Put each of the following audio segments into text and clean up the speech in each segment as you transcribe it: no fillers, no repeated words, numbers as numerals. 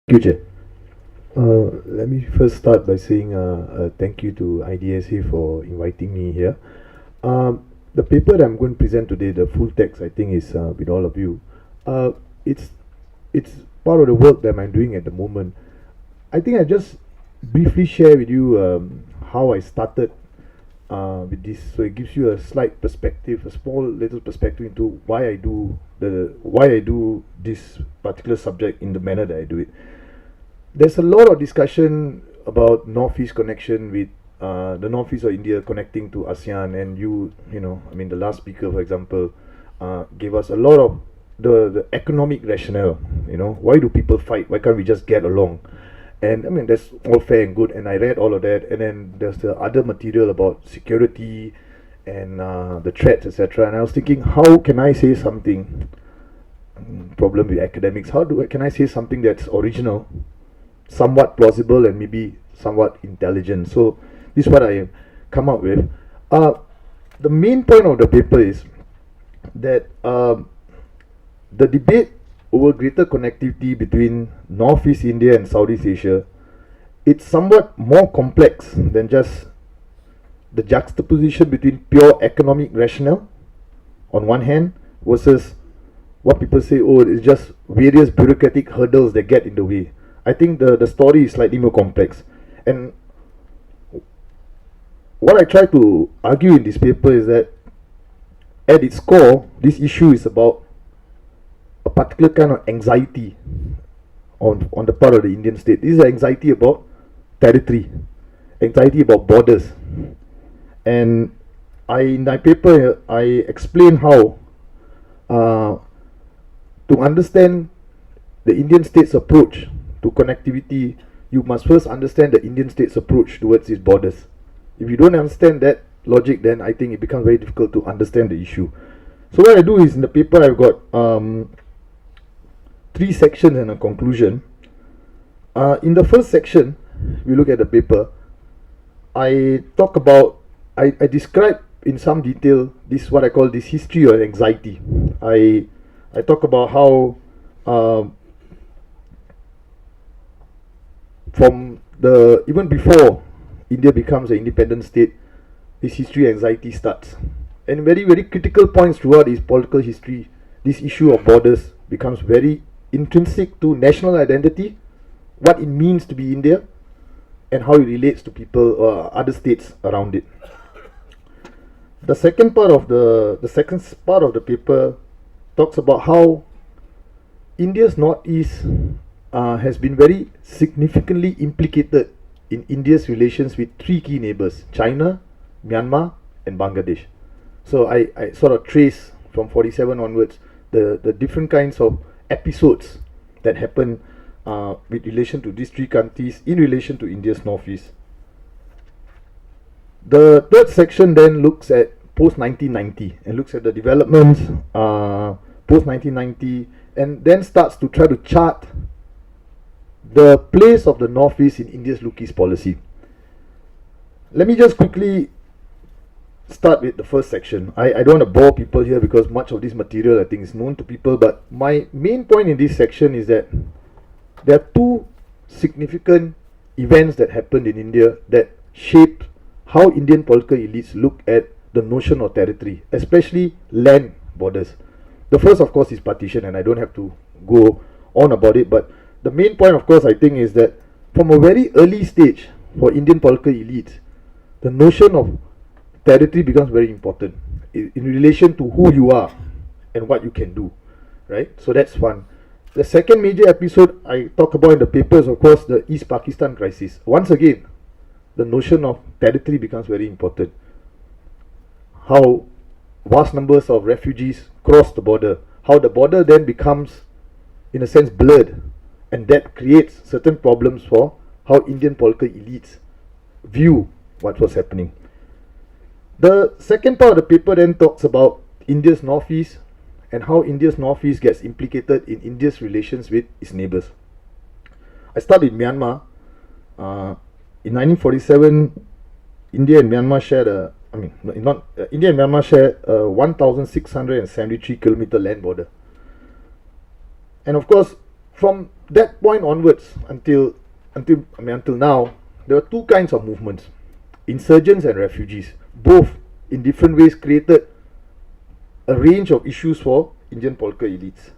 Future. Let me first start by saying thank you to IDSA for inviting me here. The paper that I'm going to present today, the full text, I think is with all of you. Uh, it's it's part of the work that I'm doing at the moment. I think I just briefly share with you how I started with this, so it gives you a slight perspective, a small little perspective into why I do this particular subject in the manner that I do it. There's a lot of discussion about northeast connection with the northeast of India connecting to ASEAN, and I mean, the last speaker, for example, gave us a lot of the economic rationale. Why do people fight? Why can't we just get along? And I mean, that's all fair and good, and I read all of that. And then there's the other material about security and the threats, etc. And I was thinking, how can I say something? Problem with academics. Can I say something that's original, somewhat plausible, and maybe somewhat intelligent? So this is what I come up with. The main point of the paper is that the debate over greater connectivity between Northeast India and Southeast Asia, it's somewhat more complex than just the juxtaposition between pure economic rationale on one hand versus what people say, oh, it's just various bureaucratic hurdles that get in the way. I think the story is slightly more complex. And what I try to argue in this paper is that at its core, this issue is about a particular kind of anxiety on the part of the Indian state. This is anxiety about territory, anxiety about borders. And in my paper, I explain how to understand the Indian state's approach to connectivity, you must first understand the Indian state's approach towards its borders. If you don't understand that logic, then I think it becomes very difficult to understand the issue. So what I do is, in the paper I've got 3 sections and a conclusion. In the first section, we look at the paper. I describe in some detail this, what I call this history of anxiety. I talk about how from even before India becomes an independent state, this history anxiety starts. And very, very critical points throughout its political history, this issue of borders becomes very intrinsic to national identity, what it means to be India, and how it relates to people or other states around it. The second part of the paper talks about how India's northeast has been very significantly implicated in India's relations with 3 key neighbors: China, Myanmar, and Bangladesh. So I sort of trace from 47 onwards the different kinds of episodes that happen with relation to these 3 countries in relation to India's northeast. The third section then looks at post 1990 and looks at the developments post 1990, and then starts to try to chart the place of the northeast in India's look-east policy. Let me just quickly start with the first section. I don't want to bore people here because much of this material I think is known to people, but my main point in this section is that there are 2 significant events that happened in India that shaped how Indian political elites look at the notion of territory, especially land borders. The first, of course, is partition, and I don't have to go on about it, but the main point, of course, I think is that from a very early stage for Indian political elites, the notion of territory becomes very important in relation to who you are and what you can do, right? So that's one. The second major episode I talk about in the paper is, of course, the East Pakistan crisis. Once again, the notion of territory becomes very important. How vast numbers of refugees cross the border, how the border then becomes, in a sense, blurred, and that creates certain problems for how Indian political elites view what was happening. The second part of the paper then talks about India's northeast and how India's northeast gets implicated in India's relations with its neighbors. I start with Myanmar. In 1947, India and Myanmar shared India and Myanmar share a 1,673 kilometer land border. And of course, from that point onwards, until now, there were two kinds of movements: insurgents and refugees. Both, in different ways, created a range of issues for Indian political elites.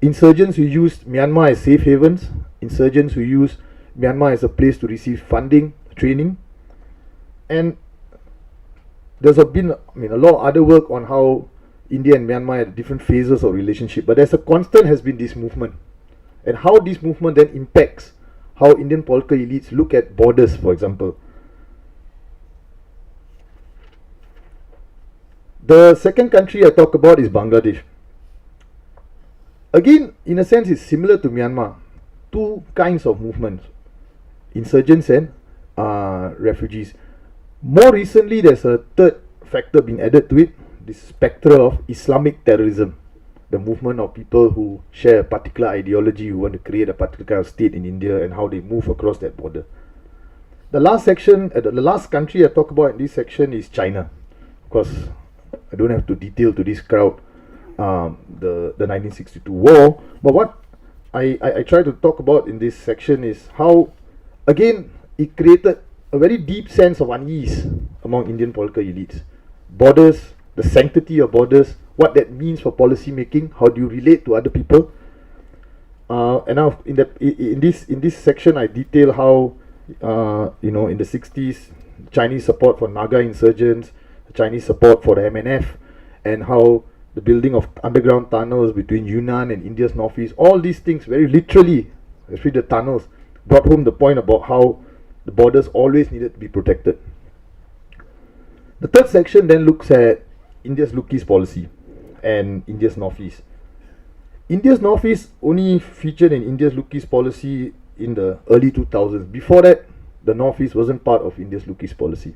Insurgents who used Myanmar as safe havens, insurgents who used Myanmar as a place to receive funding, training, and there's been a lot of other work on how India and Myanmar had different phases of relationship, but there's a constant has been this movement, and how this movement then impacts how Indian political elites look at borders, for example. The second country I talk about is Bangladesh. Again, in a sense, it's similar to Myanmar. Two kinds of movements: insurgents and refugees. More recently, there's a third factor being added to it: the spectre of Islamic terrorism, the movement of people who share a particular ideology, who want to create a particular kind of state in India, and how they move across that border. The last section, the last country I talk about in this section is China. Of course, I don't have to detail to this crowd the 1962 war, but what I try to talk about in this section is how, again, it created a very deep sense of unease among Indian political elites. Borders, the sanctity of borders, what that means for policy making, how do you relate to other people. And now in this section, I detail how in the 60s, Chinese support for Naga insurgents, Chinese support for the MNF, and how the building of underground tunnels between Yunnan and India's northeast, all these things very literally, especially the tunnels, brought home the point about how the borders always needed to be protected. The third section then looks at India's Look-East policy and India's northeast. India's northeast only featured in India's Look-East policy in the early 2000s. Before that, the northeast wasn't part of India's Look-East policy.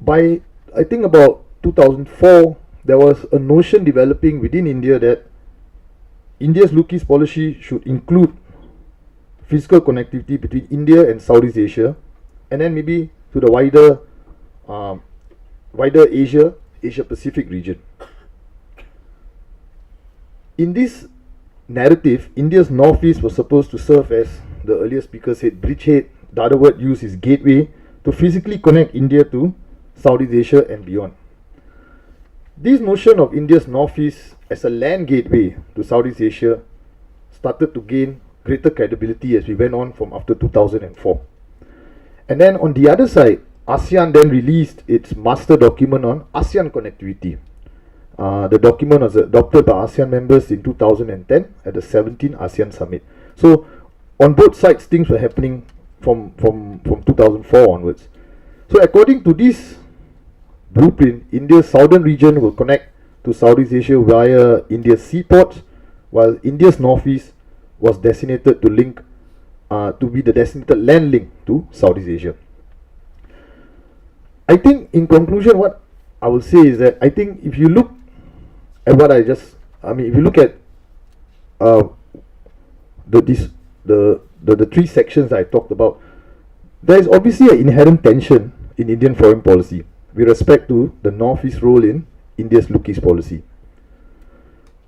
By, I think, about 2004, there was a notion developing within India that India's Look-East policy should include physical connectivity between India and Southeast Asia, and then maybe to the wider Asia Pacific region. In this narrative, India's northeast was supposed to serve as, the earlier speaker said, bridgehead. The other word used is gateway, to physically connect India to Southeast Asia and beyond. This notion of India's northeast as a land gateway to Southeast Asia started to gain greater credibility as we went on from after 2004. And then on the other side, ASEAN then released its master document on ASEAN connectivity. The document was adopted by ASEAN members in 2010 at the 17th ASEAN Summit. So on both sides, things were happening from 2004 onwards. So according to this blueprint, India's southern region will connect to Southeast Asia via India's seaports, while India's northeast was designated to link to be the designated land link to Southeast Asia. I think in conclusion, what I will say is that I think if you look at what if you look at the three sections I talked about, there is obviously an inherent tension in Indian foreign policy with respect to the Northeast role in India's Look-East policy.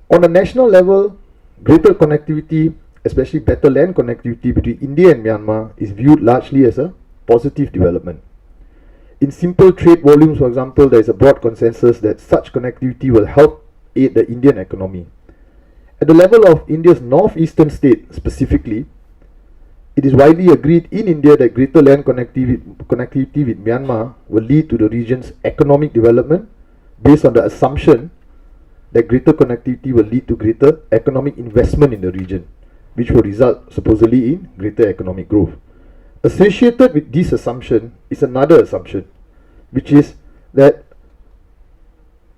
On a national level, greater connectivity, especially better land connectivity between India and Myanmar, is viewed largely as a positive development. In simple trade volumes, for example, there is a broad consensus that such connectivity will help aid the Indian economy. At the level of India's northeastern state specifically, it is widely agreed in India that greater land connectivity with Myanmar will lead to the region's economic development based on the assumption that greater connectivity will lead to greater economic investment in the region, which will result supposedly in greater economic growth. Associated with this assumption is another assumption, which is that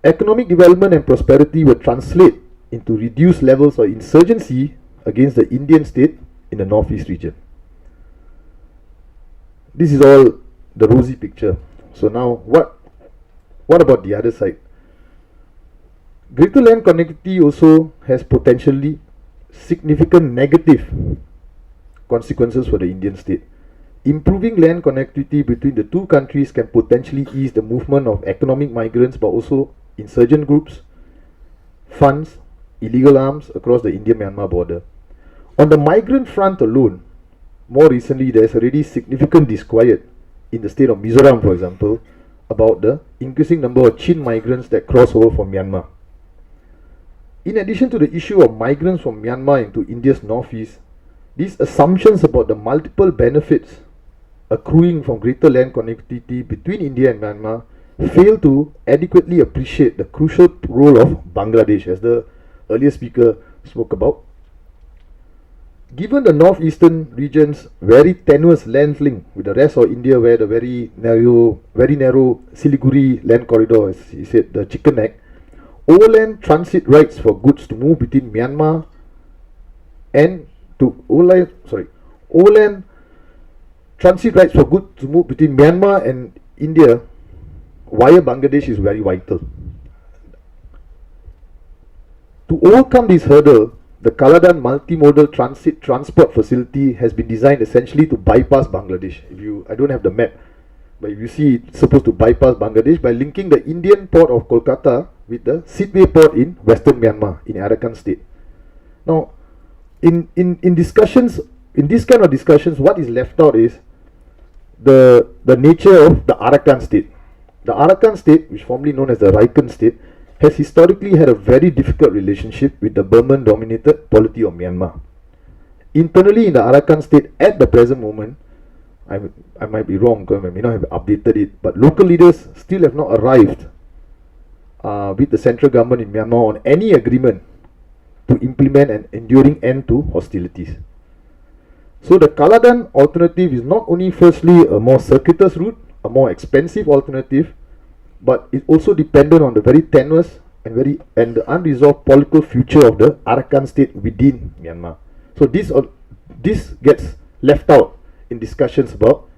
economic development and prosperity will translate into reduced levels of insurgency against the Indian state in the northeast region. This is all the rosy picture. So now, what about the other side? Greater land connectivity also has potentially significant negative consequences for the Indian state. Improving land connectivity between the two countries can potentially ease the movement of economic migrants, but also insurgent groups, funds, illegal arms across the India-Myanmar border. On the migrant front alone, more recently there is already significant disquiet in the state of Mizoram, for example, about the increasing number of Chin migrants that cross over from Myanmar. In addition to the issue of migrants from Myanmar into India's northeast, these assumptions about the multiple benefits accruing from greater land connectivity between India and Myanmar fail to adequately appreciate the crucial role of Bangladesh, as the earlier speaker spoke about. Given the northeastern region's very tenuous land link with the rest of India, where the very narrow Siliguri land corridor, as he said, the chicken neck, overland transit rights for goods to move between Myanmar and overland transit rights for goods to move between Myanmar and India via Bangladesh is very vital. To overcome this hurdle, the Kaladan multimodal transport facility has been designed essentially to bypass Bangladesh. I don't have the map, but if you see, it's supposed to bypass Bangladesh by linking the Indian port of Kolkata with the Sidway port in western Myanmar, in Arakan state. Now, in this kind of discussions, what is left out is the nature of the Arakan state. The Arakan state, which formerly known as the Raikon state, has historically had a very difficult relationship with the Burman-dominated polity of Myanmar. Internally in the Arakan state at the present moment, I might be wrong because I may not have updated it, but local leaders still have not arrived with the central government in Myanmar on any agreement to implement an enduring end to hostilities. So the Kaladan alternative is not only firstly a more circuitous route, a more expensive alternative, but it's also dependent on the very tenuous and the unresolved political future of the Arakan state within Myanmar. So this gets left out in discussions about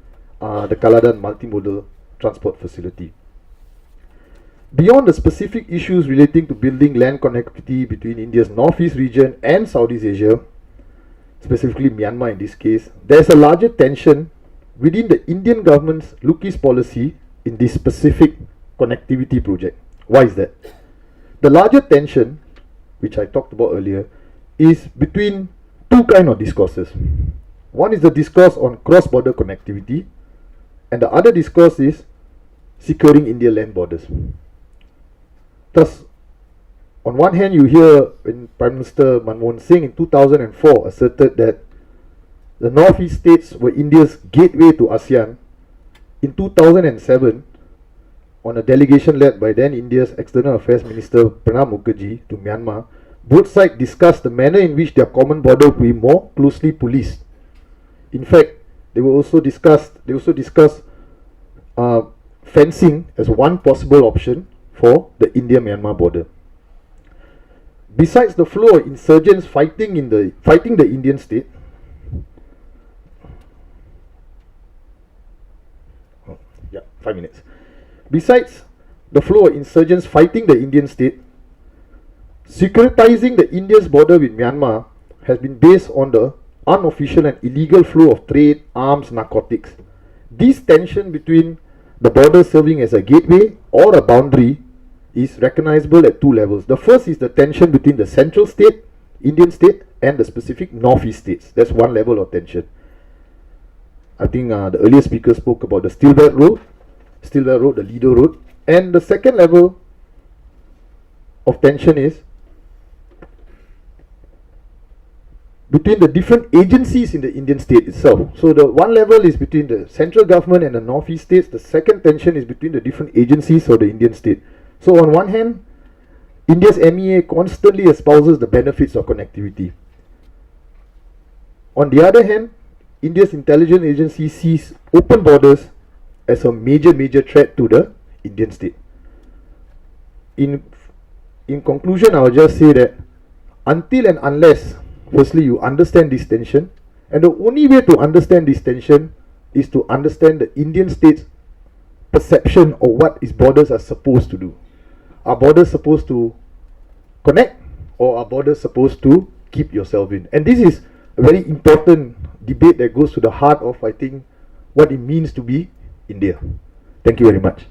the Kaladan multimodal transport facility. Beyond the specific issues relating to building land connectivity between India's northeast region and Southeast Asia, specifically Myanmar in this case, there is a larger tension within the Indian government's Look-East policy in this specific connectivity project. Why is that? The larger tension, which I talked about earlier, is between two kinds of discourses. One is the discourse on cross-border connectivity, and the other discourse is securing Indian land borders. Thus, on one hand, you hear when Prime Minister Manmohan Singh in 2004 asserted that the northeast states were India's gateway to ASEAN. In 2007, on a delegation led by then India's External Affairs Minister Pranab Mukherjee to Myanmar, both sides discussed the manner in which their common border will be more closely policed. In fact, they also discussed fencing as one possible option for the India-Myanmar border. Besides the flow of insurgents fighting the Indian state, Besides the flow of insurgents fighting the Indian state, securitizing the India's border with Myanmar has been based on the unofficial and illegal flow of trade, arms, narcotics. This tension between the border serving as a gateway or a boundary is recognizable at two levels. The first is the tension between the central state, Indian state, and the specific northeast states. That's one level of tension. I think the earlier speaker spoke about the Stilwell Road, the Lido Road. And the second level of tension is between the different agencies in the Indian state itself. So the one level is between the central government and the northeast states. The second tension is between the different agencies of the Indian state. So on one hand, India's MEA constantly espouses the benefits of connectivity. On the other hand, India's intelligence agency sees open borders as a major threat to the Indian state. In conclusion, I will just say that until and unless, firstly, you understand this tension, and the only way to understand this tension is to understand the Indian state's perception of what its borders are supposed to do. Are borders supposed to connect, or are borders supposed to keep yourself in? And this is a very important debate that goes to the heart of, I think, what it means to be India. Thank you very much.